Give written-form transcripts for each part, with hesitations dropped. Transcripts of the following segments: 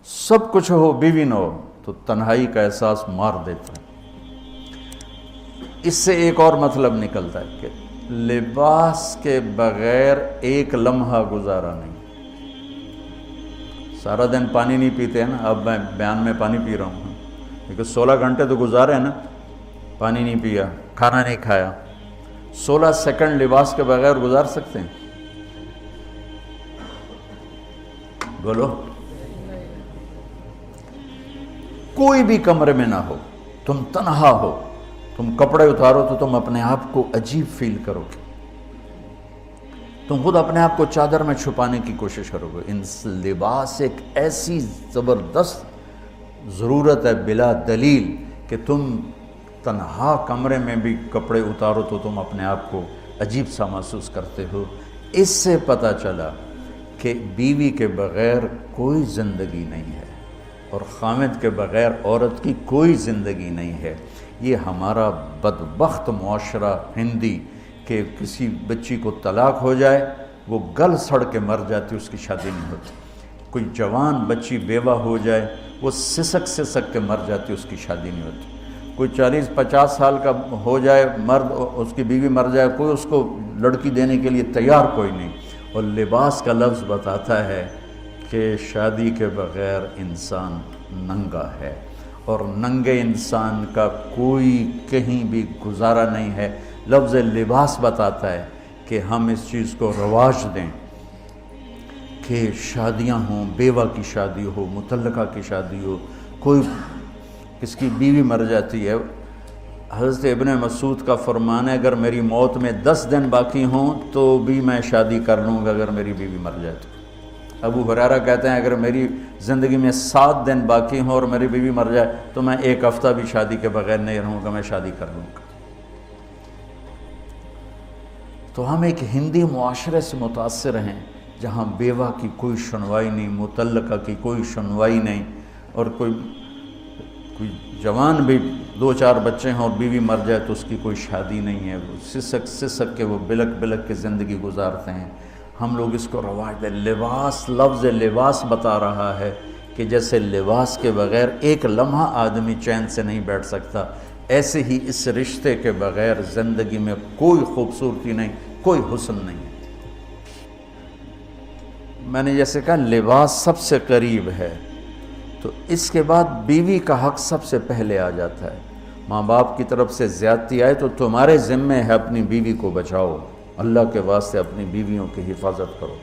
سب کچھ ہو بیوی نہ ہو تو تنہائی کا احساس مار دیتا ہے۔ اس سے ایک اور مطلب نکلتا ہے کہ لباس کے بغیر ایک لمحہ گزارا نہیں۔ سارا دن پانی نہیں پیتے ہیں نا، اب میں بیان میں پانی پی رہا ہوں، لیکن 16 گھنٹے تو گزارے ہیں نا، پانی نہیں پیا، کھانا نہیں کھایا، 16 سیکنڈ لباس کے بغیر گزار سکتے ہیں؟ بولو۔ کوئی بھی کمرے میں نہ ہو، تم تنہا ہو، تم کپڑے اتارو تو تم اپنے آپ کو عجیب فیل کرو گے، تم خود اپنے آپ کو چادر میں چھپانے کی کوشش کرو گے۔ ان لباس ایک ایسی زبردست ضرورت ہے بلا دلیل کہ تم تنہا کمرے میں بھی کپڑے اتارو تو تم اپنے آپ کو عجیب سا محسوس کرتے ہو۔ اس سے پتہ چلا کہ بیوی کے بغیر کوئی زندگی نہیں ہے اور خامد کے بغیر عورت کی کوئی زندگی نہیں ہے۔ یہ ہمارا بدبخت معاشرہ ہندی کہ کسی بچی کو طلاق ہو جائے وہ گل سڑ کے مر جاتی، اس کی شادی نہیں ہوتی۔ کوئی جوان بچی بیوہ ہو جائے وہ سسک سسک کے مر جاتی، اس کی شادی نہیں ہوتی۔ کوئی 40-50 سال کا ہو جائے مرد، اس کی بیوی مر جائے، کوئی اس کو لڑکی دینے کے لیے تیار کوئی نہیں۔ اور لباس کا لفظ بتاتا ہے کہ شادی کے بغیر انسان ننگا ہے، اور ننگے انسان کا کوئی کہیں بھی گزارا نہیں ہے۔ لفظ لباس بتاتا ہے کہ ہم اس چیز کو رواج دیں کہ شادیاں ہوں، بیوہ کی شادی ہو، مطلقہ کی شادی ہو، کوئی کس کی بیوی مر جاتی ہے۔ حضرت ابن مسعود کا فرمان ہے اگر میری موت میں 10 دن باقی ہوں تو بھی میں شادی کر لوں گا اگر میری بیوی مر جائے تو۔ ابو ہریرہ کہتے ہیں اگر میری زندگی میں 7 دن باقی ہوں اور میری بیوی مر جائے تو میں 1 ہفتہ بھی شادی کے بغیر نہیں رہوں گا، میں شادی کر لوں گا۔ تو ہم ایک ہندی معاشرے سے متاثر ہیں جہاں بیوہ کی کوئی سنوائی نہیں، مطلقہ کی کوئی سنوائی نہیں، اور کوئی جوان بھی 2-4 بچے ہیں اور بیوی مر جائے تو اس کی کوئی شادی نہیں ہے، وہ سسک سسک کے وہ بلک بلک کے زندگی گزارتے ہیں۔ ہم لوگ اس کو رواج دیں۔ لباس، لفظ لباس بتا رہا ہے کہ جیسے لباس کے بغیر ایک لمحہ آدمی چین سے نہیں بیٹھ سکتا، ایسے ہی اس رشتے کے بغیر زندگی میں کوئی خوبصورتی نہیں، کوئی حسن نہیں۔ میں نے جیسے کہا لباس سب سے قریب ہے، تو اس کے بعد بیوی کا حق سب سے پہلے آ جاتا ہے۔ ماں باپ کی طرف سے زیادتی آئے تو تمہارے ذمہ ہے اپنی بیوی کو بچاؤ، اللہ کے واسطے اپنی بیویوں کی حفاظت کرو۔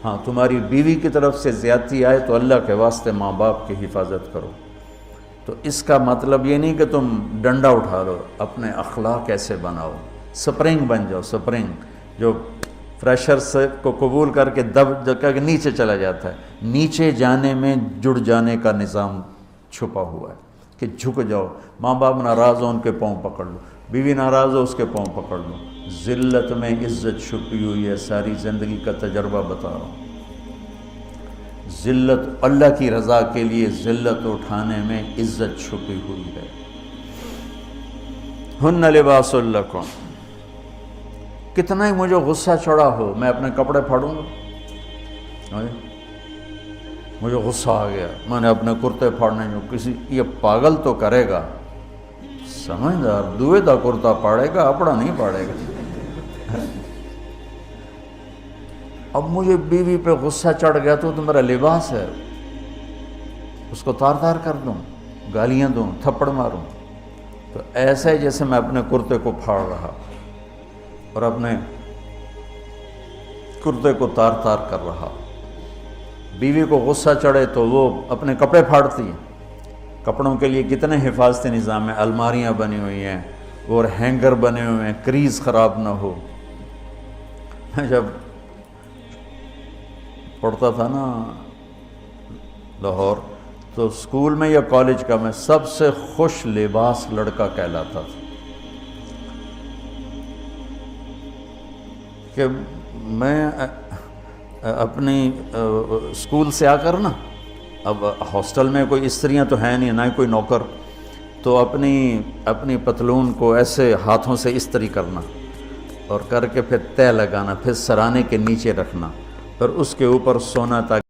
ہاں تمہاری بیوی کی طرف سے زیادتی آئے تو اللہ کے واسطے ماں باپ کی حفاظت کرو۔ تو اس کا مطلب یہ نہیں کہ تم ڈنڈا اٹھا لو، اپنے اخلاق ایسے بناؤ، سپرنگ بن جاؤ، سپرنگ جو فریشر سے کو قبول کر کے دب کر کے نیچے چلا جاتا ہے۔ نیچے جانے میں جڑ جانے کا نظام چھپا ہوا ہے کہ جھک جاؤ، ماں باپ ناراض ہو ان کے پاؤں پکڑ لو، بیوی ناراض ہو اس کے پاؤں پکڑ لو۔ ذلت میں عزت چھپی ہوئی ہے، ساری زندگی کا تجربہ بتا رہا ہوں۔ ذلت، اللہ کی رضا کے لیے ذلت اٹھانے میں عزت چھپی ہوئی ہے۔ ہن لباس لکم، کتنا ہی مجھے غصہ چڑھا ہو میں اپنے کپڑے پھاڑوں گا، مجھے غصہ آ گیا میں نے اپنے کرتے پھاڑنے جو کسی یہ پاگل تو کرے گا، سمجھدار دوئے دا کرتا پاڑے گا، اپنا نہیں پاڑے گا۔ اب مجھے بیوی پہ غصہ چڑھ گیا تو میرا لباس ہے، اس کو تار تار کر دوں، گالیاں دوں، تھپڑ ماروں، تو ایسا ہی جیسے میں اپنے کرتے کو پھاڑ رہا اور اپنے کرتے کو تار تار کر رہا۔ بیوی کو غصہ چڑھے تو وہ اپنے کپڑے پھاڑتی ہے۔ کپڑوں کے لیے کتنے حفاظتی نظام ہیں، الماریاں بنی ہوئی ہیں اور ہینگر بنے ہوئے ہیں، کریز خراب نہ ہو۔ میں جب پڑھتا تھا نا لاہور تو اسکول میں یا کالج کا میں سب سے خوش لباس لڑکا کہلاتا تھا کہ میں اپنی اسکول سے آ کر نا، اب ہاسٹل میں کوئی استریاں تو ہیں نہیں، نہ ہی کوئی نوکر، تو اپنی پتلون کو ایسے ہاتھوں سے استری کرنا اور کر کے پھر تہہ لگانا، پھر سرانے کے نیچے رکھنا، پھر اس کے اوپر سونا تاکہ